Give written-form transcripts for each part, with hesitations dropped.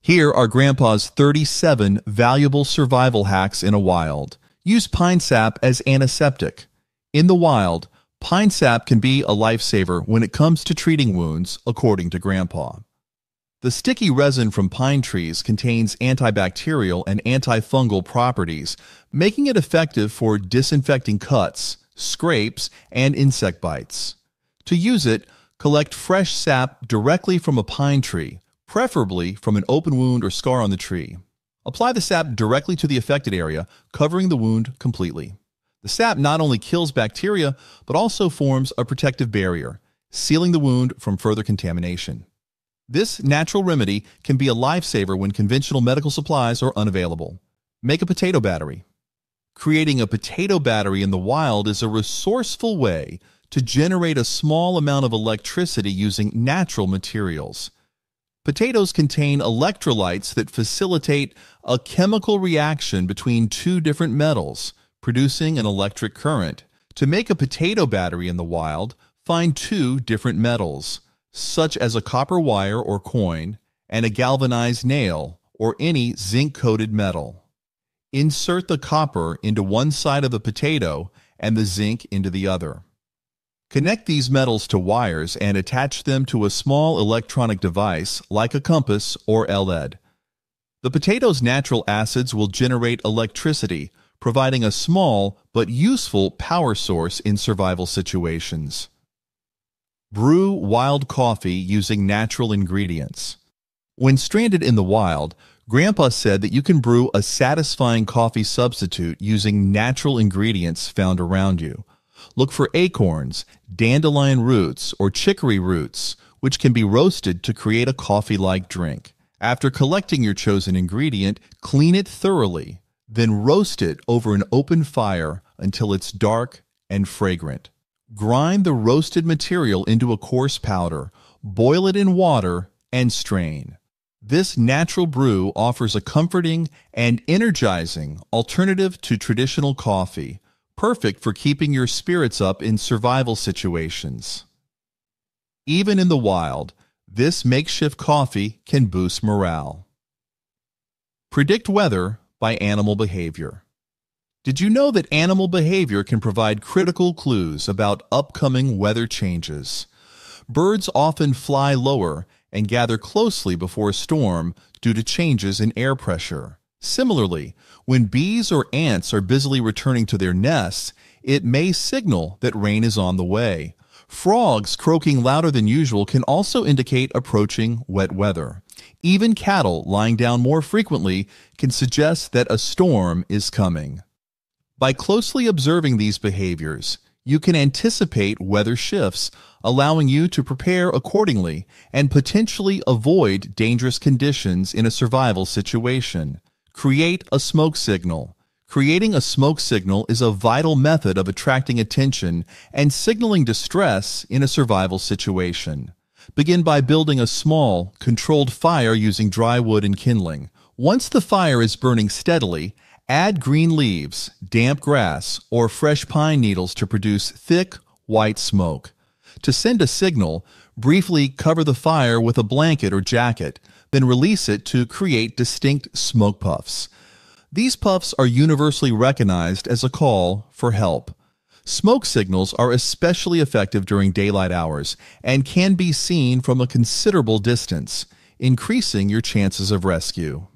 Here are Grandpa's 37 valuable survival hacks in a wild. Use pine sap as antiseptic. In the wild, pine sap can be a lifesaver when it comes to treating wounds, according to Grandpa. The sticky resin from pine trees contains antibacterial and antifungal properties, making it effective for disinfecting cuts, scrapes, and insect bites. To use it, collect fresh sap directly from a pine tree, preferably from an open wound or scar on the tree. Apply the sap directly to the affected area, covering the wound completely. The sap not only kills bacteria, but also forms a protective barrier, sealing the wound from further contamination. This natural remedy can be a lifesaver when conventional medical supplies are unavailable. Make a potato battery. Creating a potato battery in the wild is a resourceful way to generate a small amount of electricity using natural materials. Potatoes contain electrolytes that facilitate a chemical reaction between two different metals, producing an electric current. To make a potato battery in the wild, find two different metals, such as a copper wire or coin, and a galvanized nail or any zinc-coated metal. Insert the copper into one side of the potato and the zinc into the other. Connect these metals to wires and attach them to a small electronic device like a compass or LED. The potato's natural acids will generate electricity, providing a small but useful power source in survival situations. Brew wild coffee using natural ingredients. When stranded in the wild, Grandpa said that you can brew a satisfying coffee substitute using natural ingredients found around you. Look for acorns, dandelion roots, or chicory roots, which can be roasted to create a coffee-like drink. After collecting your chosen ingredient, clean it thoroughly, then roast it over an open fire until it's dark and fragrant. Grind the roasted material into a coarse powder, boil it in water, and strain. This natural brew offers a comforting and energizing alternative to traditional coffee, perfect for keeping your spirits up in survival situations. Even in the wild, this makeshift coffee can boost morale. Predict weather by animal behavior. Did you know that animal behavior can provide critical clues about upcoming weather changes? Birds often fly lower and gather closely before a storm due to changes in air pressure. Similarly, when bees or ants are busily returning to their nests, it may signal that rain is on the way. Frogs croaking louder than usual can also indicate approaching wet weather. Even cattle lying down more frequently can suggest that a storm is coming. By closely observing these behaviors, you can anticipate weather shifts, allowing you to prepare accordingly and potentially avoid dangerous conditions in a survival situation. Create a smoke signal. Creating a smoke signal is a vital method of attracting attention and signaling distress in a survival situation. Begin by building a small, controlled fire using dry wood and kindling. Once the fire is burning steadily, add green leaves, damp grass, or fresh pine needles to produce thick, white smoke. To send a signal, briefly cover the fire with a blanket or jacket, then release it to create distinct smoke puffs. These puffs are universally recognized as a call for help. Smoke signals are especially effective during daylight hours and can be seen from a considerable distance, increasing your chances of rescue.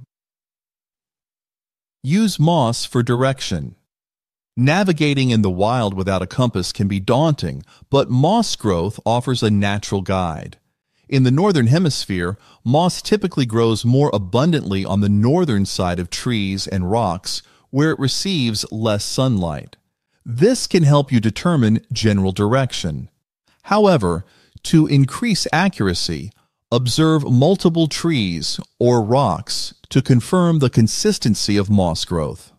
Use moss for direction. Navigating in the wild without a compass can be daunting, but moss growth offers a natural guide. In the northern hemisphere, moss typically grows more abundantly on the northern side of trees and rocks, where it receives less sunlight. This can help you determine general direction. However, to increase accuracy, observe multiple trees or rocks to confirm the consistency of moss growth.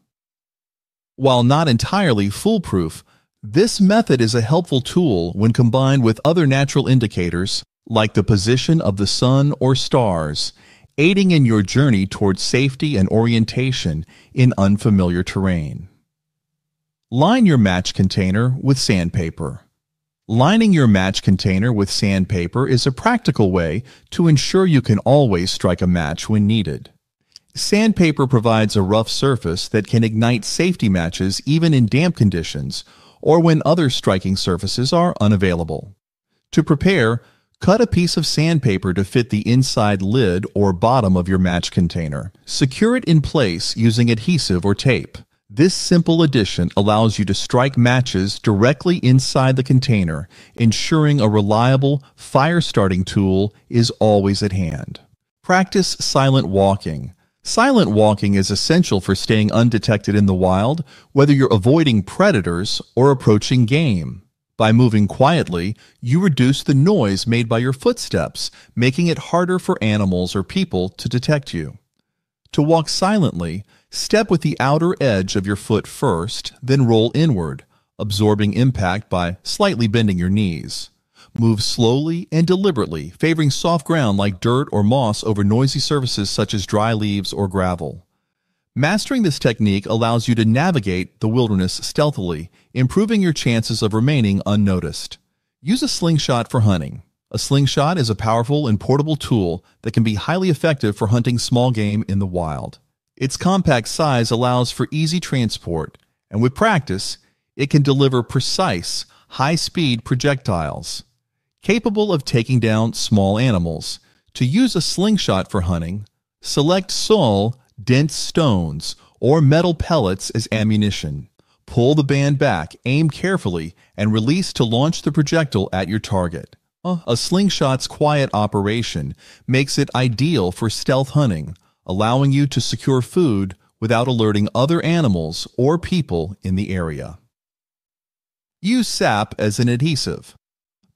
While not entirely foolproof, this method is a helpful tool when combined with other natural indicators like the position of the sun or stars, aiding in your journey towards safety and orientation in unfamiliar terrain. Line your match container with sandpaper. Lining your match container with sandpaper is a practical way to ensure you can always strike a match when needed. Sandpaper provides a rough surface that can ignite safety matches even in damp conditions or when other striking surfaces are unavailable. To prepare, cut a piece of sandpaper to fit the inside lid or bottom of your match container. Secure it in place using adhesive or tape. This simple addition allows you to strike matches directly inside the container, ensuring a reliable fire-starting tool is always at hand. Practice silent walking. Silent walking is essential for staying undetected in the wild, whether you're avoiding predators or approaching game. By moving quietly, you reduce the noise made by your footsteps, making it harder for animals or people to detect you. To walk silently, step with the outer edge of your foot first, then roll inward, absorbing impact by slightly bending your knees. Move slowly and deliberately, favoring soft ground like dirt or moss over noisy surfaces such as dry leaves or gravel. Mastering this technique allows you to navigate the wilderness stealthily, improving your chances of remaining unnoticed. Use a slingshot for hunting. A slingshot is a powerful and portable tool that can be highly effective for hunting small game in the wild. Its compact size allows for easy transport, and with practice, it can deliver precise, high-speed projectiles. Capable of taking down small animals. To use a slingshot for hunting, select small, dense stones or metal pellets as ammunition. Pull the band back, aim carefully, and release to launch the projectile at your target. A slingshot's quiet operation makes it ideal for stealth hunting, allowing you to secure food without alerting other animals or people in the area. Use sap as an adhesive.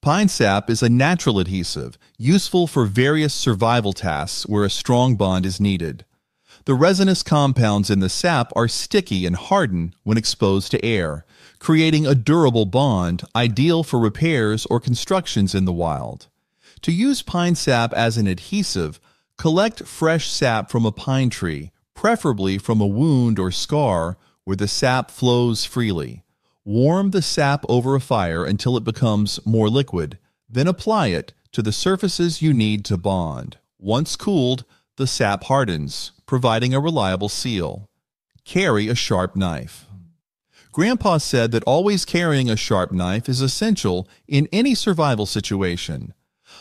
Pine sap is a natural adhesive, useful for various survival tasks where a strong bond is needed. The resinous compounds in the sap are sticky and harden when exposed to air, creating a durable bond ideal for repairs or constructions in the wild. To use pine sap as an adhesive, collect fresh sap from a pine tree, preferably from a wound or scar where the sap flows freely. Warm the sap over a fire until it becomes more liquid, then apply it to the surfaces you need to bond. Once cooled, the sap hardens, providing a reliable seal. Carry a sharp knife. Grandpa said that always carrying a sharp knife is essential in any survival situation.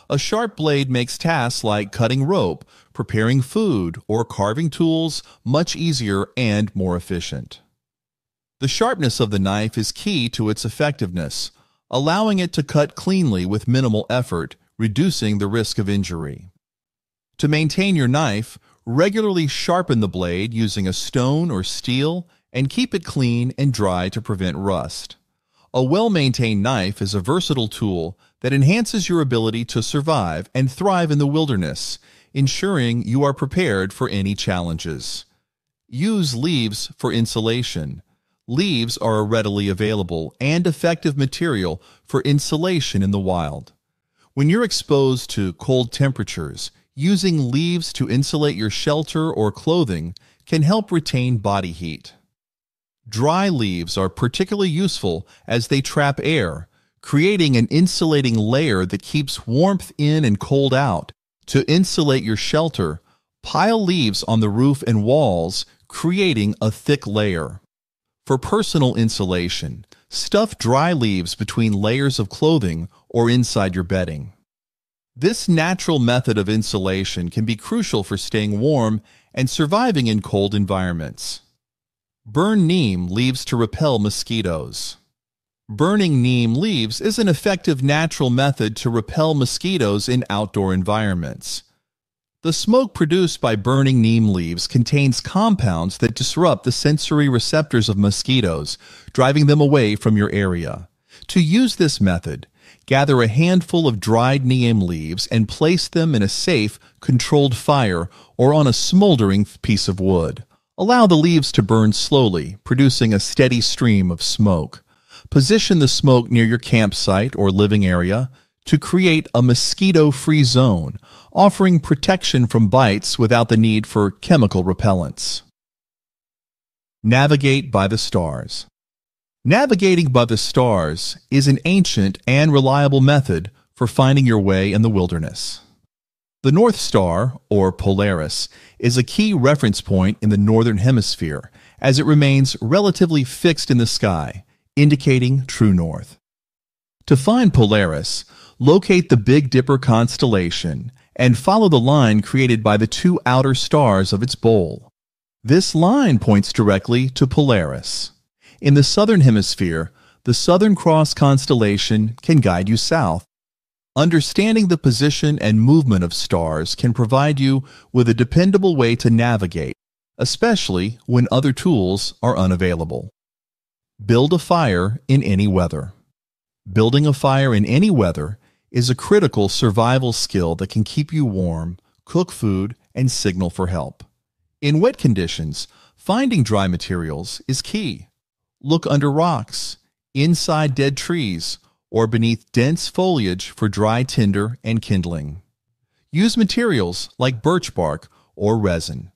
A sharp blade makes tasks like cutting rope, preparing food, or carving tools much easier and more efficient. The sharpness of the knife is key to its effectiveness, allowing it to cut cleanly with minimal effort, reducing the risk of injury. To maintain your knife, regularly sharpen the blade using a stone or steel and keep it clean and dry to prevent rust. A well-maintained knife is a versatile tool that enhances your ability to survive and thrive in the wilderness, ensuring you are prepared for any challenges. Use leaves for insulation. Leaves are a readily available and effective material for insulation in the wild. When you're exposed to cold temperatures, using leaves to insulate your shelter or clothing can help retain body heat. Dry leaves are particularly useful as they trap air, creating an insulating layer that keeps warmth in and cold out. To insulate your shelter, pile leaves on the roof and walls, creating a thick layer. For personal insulation, stuff dry leaves between layers of clothing or inside your bedding. This natural method of insulation can be crucial for staying warm and surviving in cold environments. Burn neem leaves to repel mosquitoes. Burning neem leaves is an effective natural method to repel mosquitoes in outdoor environments. The smoke produced by burning neem leaves contains compounds that disrupt the sensory receptors of mosquitoes, driving them away from your area. To use this method, gather a handful of dried neem leaves and place them in a safe, controlled fire or on a smoldering piece of wood. Allow the leaves to burn slowly, producing a steady stream of smoke. Position the smoke near your campsite or living area to create a mosquito-free zone, offering protection from bites without the need for chemical repellents. Navigate by the stars. Navigating by the stars is an ancient and reliable method for finding your way in the wilderness. The North Star, or Polaris, is a key reference point in the Northern Hemisphere as it remains relatively fixed in the sky, indicating true north. To find Polaris, locate the Big Dipper constellation and follow the line created by the two outer stars of its bowl. This line points directly to Polaris. In the Southern Hemisphere, the Southern Cross constellation can guide you south. Understanding the position and movement of stars can provide you with a dependable way to navigate, especially when other tools are unavailable. Build a fire in any weather. Building a fire in any weather is a critical survival skill that can keep you warm, cook food, and signal for help. In wet conditions, finding dry materials is key. Look under rocks, inside dead trees, or beneath dense foliage for dry tinder and kindling. Use materials like birch bark or resin.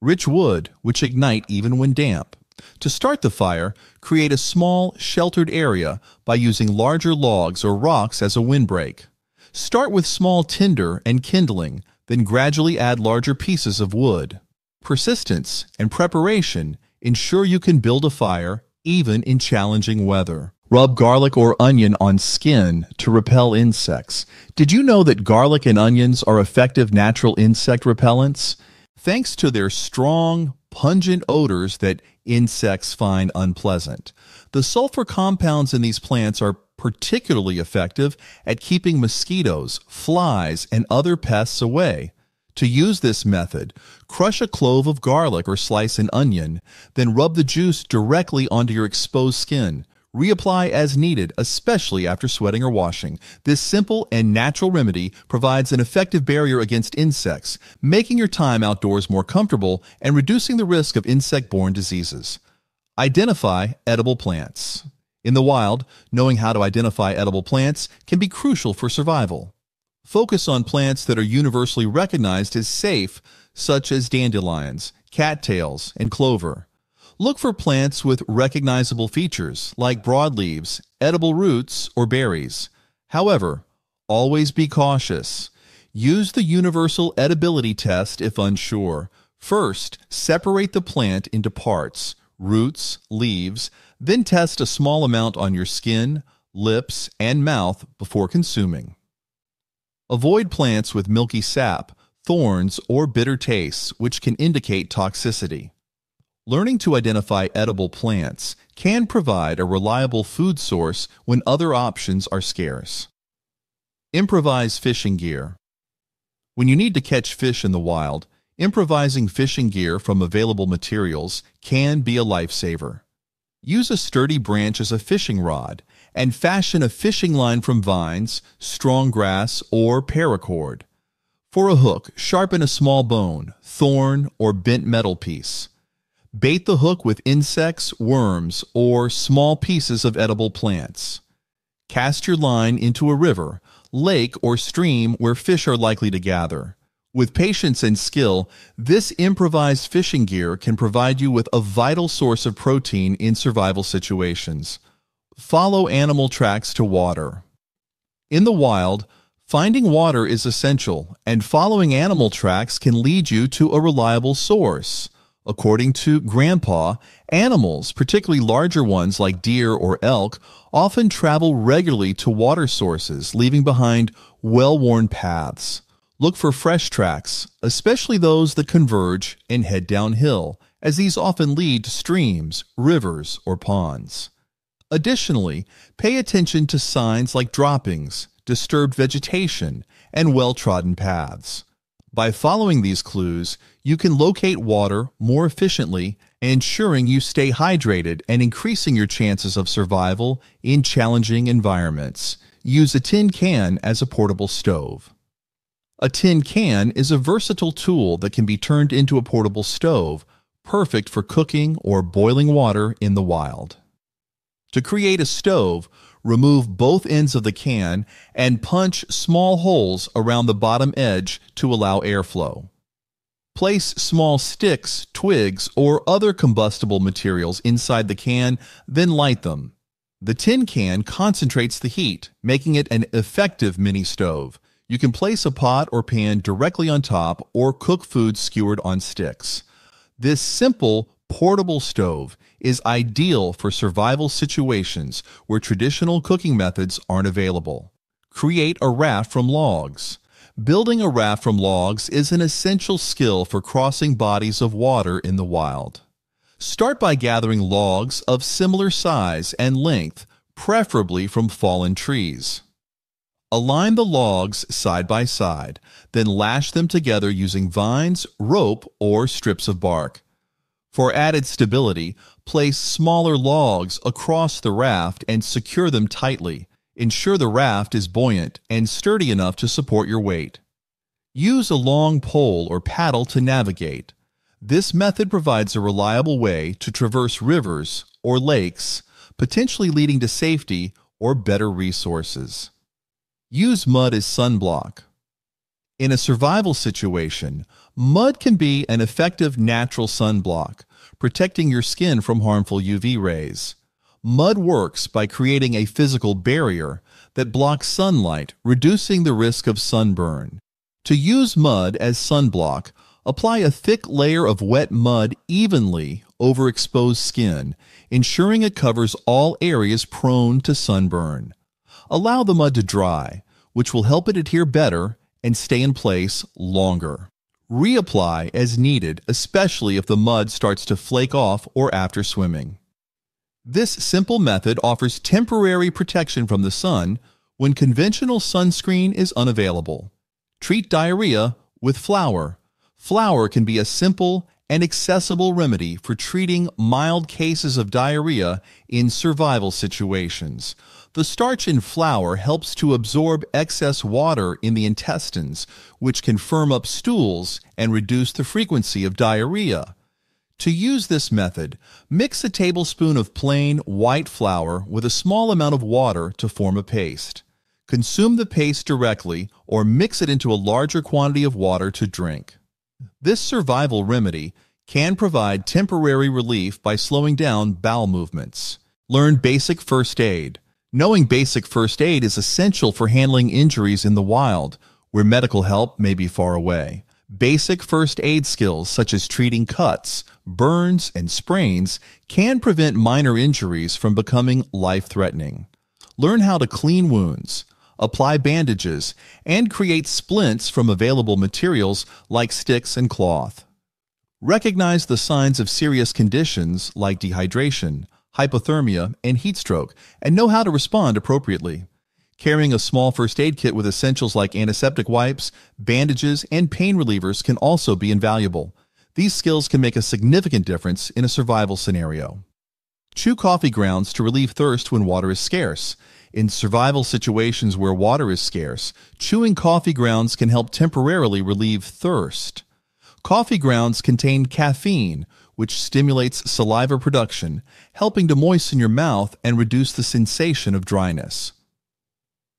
Rich wood, which ignite even when damp. To start the fire, create a small, sheltered area by using larger logs or rocks as a windbreak. Start with small tinder and kindling, then gradually add larger pieces of wood. Persistence and preparation ensure you can build a fire even in challenging weather. Rub garlic or onion on skin to repel insects. Did you know that garlic and onions are effective natural insect repellents? Thanks to their strong, pungent odors that insects find unpleasant. The sulfur compounds in these plants are particularly effective at keeping mosquitoes, flies, and other pests away. To use this method, crush a clove of garlic or slice an onion, then rub the juice directly onto your exposed skin. Reapply as needed, especially after sweating or washing. This simple and natural remedy provides an effective barrier against insects, making your time outdoors more comfortable and reducing the risk of insect-borne diseases. Identify edible plants. In the wild, knowing how to identify edible plants can be crucial for survival. Focus on plants that are universally recognized as safe, such as dandelions, cattails, and clover. Look for plants with recognizable features like broadleaves, edible roots, or berries. However, always be cautious. Use the universal edibility test if unsure. First, separate the plant into parts, roots, leaves, then test a small amount on your skin, lips, and mouth before consuming. Avoid plants with milky sap, thorns, or bitter tastes, which can indicate toxicity. Learning to identify edible plants can provide a reliable food source when other options are scarce. Improvise fishing gear. When you need to catch fish in the wild, improvising fishing gear from available materials can be a lifesaver. Use a sturdy branch as a fishing rod and fashion a fishing line from vines, strong grass, or paracord. For a hook, sharpen a small bone, thorn, or bent metal piece. Bait the hook with insects, worms, or small pieces of edible plants. Cast your line into a river, lake, or stream where fish are likely to gather. With patience and skill, this improvised fishing gear can provide you with a vital source of protein in survival situations. Follow animal tracks to water. In the wild, finding water is essential, and following animal tracks can lead you to a reliable source. According to Grandpa, animals, particularly larger ones like deer or elk, often travel regularly to water sources, leaving behind well-worn paths. Look for fresh tracks, especially those that converge and head downhill, as these often lead to streams, rivers, or ponds. Additionally, pay attention to signs like droppings, disturbed vegetation, and well-trodden paths. By following these clues, you can locate water more efficiently, ensuring you stay hydrated and increasing your chances of survival in challenging environments. Use a tin can as a portable stove. A tin can is a versatile tool that can be turned into a portable stove, perfect for cooking or boiling water in the wild. To create a stove, remove both ends of the can and punch small holes around the bottom edge to allow airflow. Place small sticks, twigs, or other combustible materials inside the can, then light them. The tin can concentrates the heat, making it an effective mini stove. You can place a pot or pan directly on top or cook food skewered on sticks. This simple, portable stove is ideal for survival situations where traditional cooking methods aren't available. Create a raft from logs. Building a raft from logs is an essential skill for crossing bodies of water in the wild. Start by gathering logs of similar size and length, preferably from fallen trees. Align the logs side by side, then lash them together using vines, rope, or strips of bark. For added stability, place smaller logs across the raft and secure them tightly. Ensure the raft is buoyant and sturdy enough to support your weight. Use a long pole or paddle to navigate. This method provides a reliable way to traverse rivers or lakes, potentially leading to safety or better resources. Use mud as sunblock. In a survival situation, mud can be an effective natural sunblock, protecting your skin from harmful UV rays. Mud works by creating a physical barrier that blocks sunlight, reducing the risk of sunburn. To use mud as sunblock, apply a thick layer of wet mud evenly over exposed skin, ensuring it covers all areas prone to sunburn. Allow the mud to dry, which will help it adhere better and stay in place longer. Reapply as needed, especially if the mud starts to flake off or after swimming. This simple method offers temporary protection from the sun when conventional sunscreen is unavailable. Treat diarrhea with flour. Flour can be a simple and accessible remedy for treating mild cases of diarrhea in survival situations. The starch in flour helps to absorb excess water in the intestines, which can firm up stools and reduce the frequency of diarrhea. To use this method, mix a tablespoon of plain white flour with a small amount of water to form a paste. Consume the paste directly or mix it into a larger quantity of water to drink. This survival remedy can provide temporary relief by slowing down bowel movements. Learn basic first aid. Knowing basic first aid is essential for handling injuries in the wild, where medical help may be far away. Basic first aid skills such as treating cuts, burns, and sprains can prevent minor injuries from becoming life-threatening. Learn how to clean wounds, apply bandages, and create splints from available materials like sticks and cloth. Recognize the signs of serious conditions like dehydration, hypothermia, and heat stroke, and know how to respond appropriately. Carrying a small first aid kit with essentials like antiseptic wipes, bandages, and pain relievers can also be invaluable. These skills can make a significant difference in a survival scenario. Chew coffee grounds to relieve thirst when water is scarce. In survival situations where water is scarce, chewing coffee grounds can help temporarily relieve thirst. Coffee grounds contain caffeine, which stimulates saliva production, helping to moisten your mouth and reduce the sensation of dryness.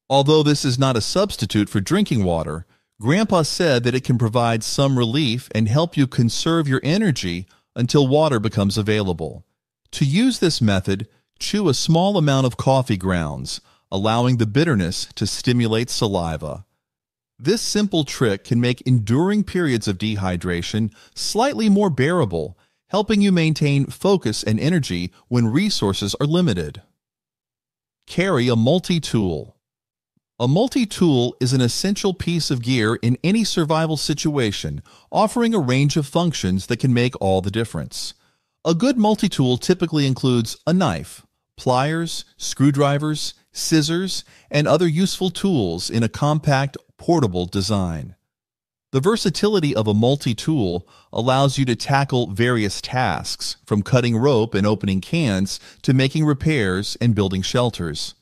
Although this is not a substitute for drinking water, Grandpa said that it can provide some relief and help you conserve your energy until water becomes available. To use this method, chew a small amount of coffee grounds, allowing the bitterness to stimulate saliva. This simple trick can make enduring periods of dehydration slightly more bearable, helping you maintain focus and energy when resources are limited. Carry a multi-tool. A multi-tool is an essential piece of gear in any survival situation, offering a range of functions that can make all the difference. A good multi-tool typically includes a knife, pliers, screwdrivers, scissors, and other useful tools in a compact, portable design. The versatility of a multi-tool allows you to tackle various tasks, from cutting rope and opening cans to making repairs and building shelters.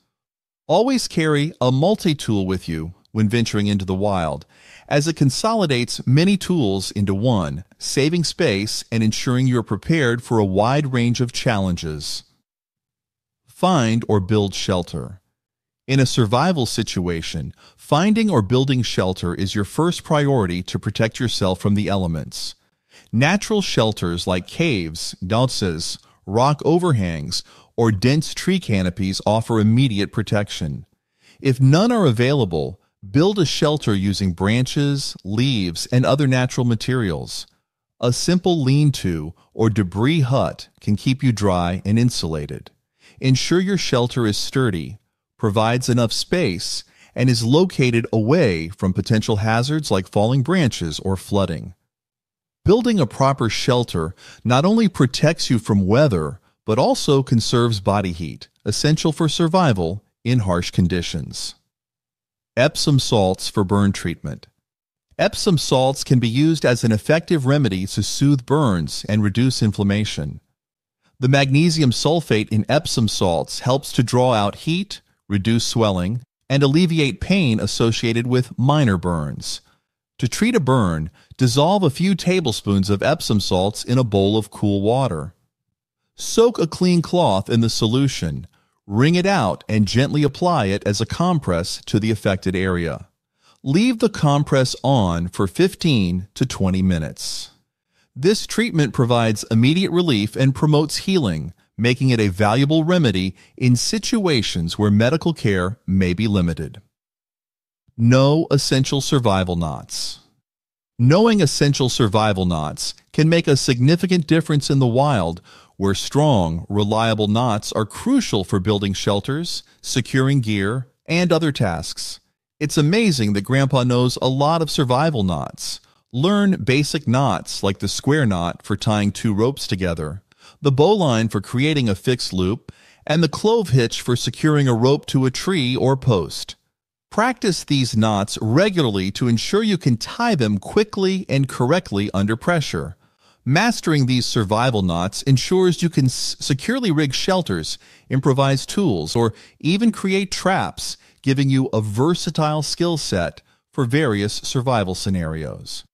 Always carry a multi-tool with you when venturing into the wild, as it consolidates many tools into one, saving space and ensuring you are prepared for a wide range of challenges. Find or build shelter. In a survival situation, finding or building shelter is your first priority to protect yourself from the elements. Natural shelters like caves, dowses, rock overhangs, or dense tree canopies offer immediate protection. If none are available, build a shelter using branches, leaves, and other natural materials. A simple lean-to or debris hut can keep you dry and insulated. Ensure your shelter is sturdy, provides enough space, and is located away from potential hazards like falling branches or flooding. Building a proper shelter not only protects you from weather, but also conserves body heat, essential for survival in harsh conditions. Epsom salts for burn treatment. Epsom salts can be used as an effective remedy to soothe burns and reduce inflammation. The magnesium sulfate in Epsom salts helps to draw out heat, reduce swelling, and alleviate pain associated with minor burns. To treat a burn, dissolve a few tablespoons of Epsom salts in a bowl of cool water. Soak a clean cloth in the solution, wring it out, and gently apply it as a compress to the affected area. Leave the compress on for 15 to 20 minutes. This treatment provides immediate relief and promotes healing, making it a valuable remedy in situations where medical care may be limited. Know essential survival knots. Knowing essential survival knots can make a significant difference in the wild, where strong, reliable knots are crucial for building shelters, securing gear, and other tasks. It's amazing that Grandpa knows a lot of survival knots. Learn basic knots like the square knot for tying two ropes together, the bowline for creating a fixed loop, and the clove hitch for securing a rope to a tree or post. Practice these knots regularly to ensure you can tie them quickly and correctly under pressure. Mastering these survival knots ensures you can securely rig shelters, improvise tools, or even create traps, giving you a versatile skill set for various survival scenarios.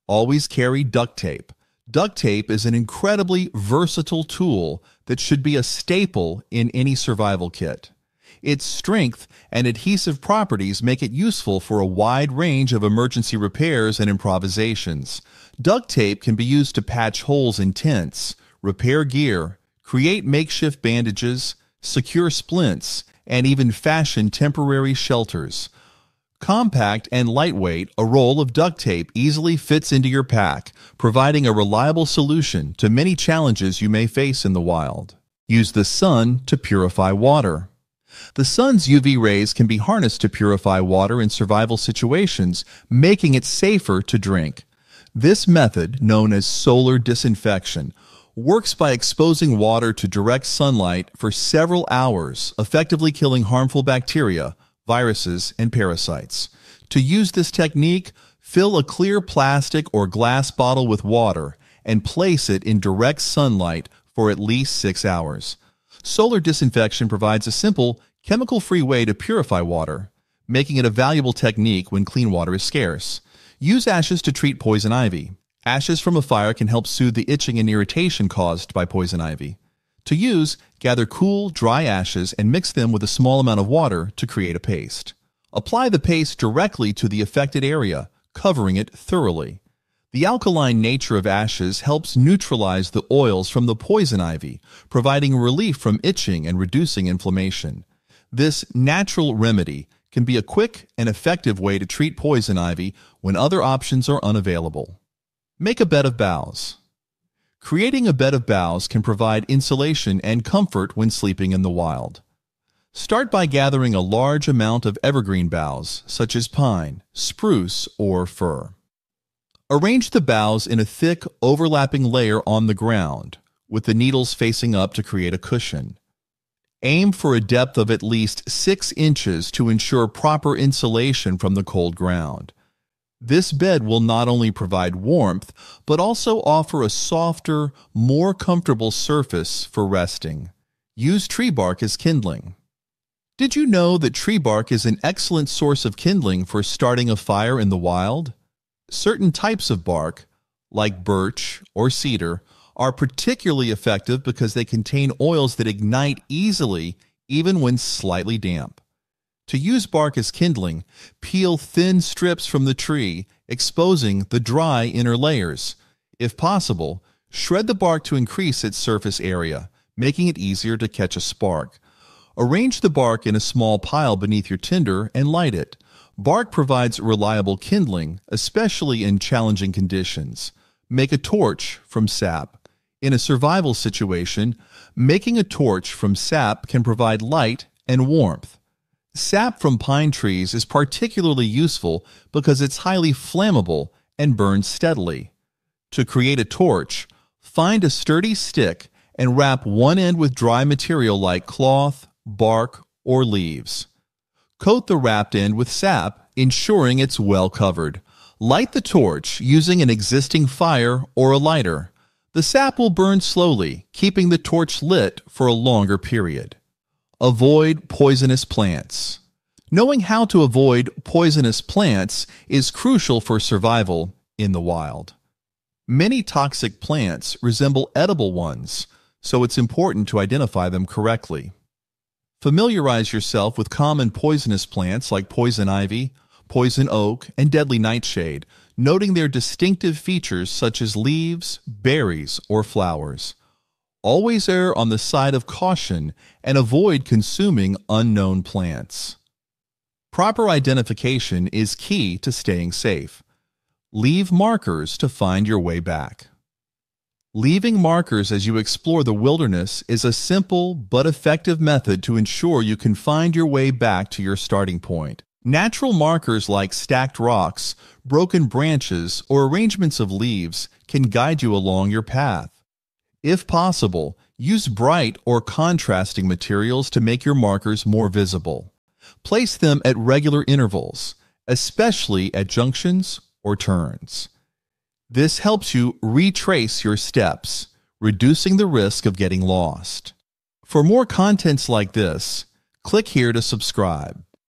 Always carry duct tape. Duct tape is an incredibly versatile tool that should be a staple in any survival kit. Its strength and adhesive properties make it useful for a wide range of emergency repairs and improvisations. Duct tape can be used to patch holes in tents, repair gear, create makeshift bandages, secure splints, and even fashion temporary shelters. Compact and lightweight, a roll of duct tape easily fits into your pack, providing a reliable solution to many challenges you may face in the wild. Use the sun to purify water. The sun's UV rays can be harnessed to purify water in survival situations, making it safer to drink. This method, known as solar disinfection, works by exposing water to direct sunlight for several hours, effectively killing harmful bacteria, viruses, and parasites. To use this technique, fill a clear plastic or glass bottle with water and place it in direct sunlight for at least 6 hours. Solar disinfection provides a simple, chemical-free way to purify water, making it a valuable technique when clean water is scarce. Use ashes to treat poison ivy. Ashes from a fire can help soothe the itching and irritation caused by poison ivy. To use, gather cool, dry ashes and mix them with a small amount of water to create a paste. Apply the paste directly to the affected area, covering it thoroughly. The alkaline nature of ashes helps neutralize the oils from the poison ivy, providing relief from itching and reducing inflammation. This natural remedy can be a quick and effective way to treat poison ivy when other options are unavailable. Make a bed of boughs. Creating a bed of boughs can provide insulation and comfort when sleeping in the wild. Start by gathering a large amount of evergreen boughs, such as pine, spruce, or fir. Arrange the boughs in a thick, overlapping layer on the ground, with the needles facing up to create a cushion. Aim for a depth of at least 6 inches to ensure proper insulation from the cold ground. This bed will not only provide warmth, but also offer a softer, more comfortable surface for resting. Use tree bark as kindling. Did you know that tree bark is an excellent source of kindling for starting a fire in the wild? Certain types of bark, like birch or cedar, are particularly effective because they contain oils that ignite easily even when slightly damp. To use bark as kindling, peel thin strips from the tree, exposing the dry inner layers. If possible, shred the bark to increase its surface area, making it easier to catch a spark. Arrange the bark in a small pile beneath your tinder and light it. Bark provides reliable kindling, especially in challenging conditions. Make a torch from sap. In a survival situation, making a torch from sap can provide light and warmth. Sap from pine trees is particularly useful because it's highly flammable and burns steadily. To create a torch, find a sturdy stick and wrap one end with dry material like cloth, bark, or leaves. Coat the wrapped end with sap, ensuring it's well covered. Light the torch using an existing fire or a lighter. The sap will burn slowly, keeping the torch lit for a longer period. Avoid poisonous plants. Knowing how to avoid poisonous plants is crucial for survival in the wild. Many toxic plants resemble edible ones, so it's important to identify them correctly. Familiarize yourself with common poisonous plants like poison ivy, poison oak, and deadly nightshade, noting their distinctive features such as leaves, berries, or flowers. Always err on the side of caution and avoid consuming unknown plants. Proper identification is key to staying safe. Leave markers to find your way back. Leaving markers as you explore the wilderness is a simple but effective method to ensure you can find your way back to your starting point. Natural markers like stacked rocks, broken branches, or arrangements of leaves can guide you along your path. If possible, use bright or contrasting materials to make your markers more visible. Place them at regular intervals, especially at junctions or turns. This helps you retrace your steps, reducing the risk of getting lost. For more contents like this, click here to subscribe.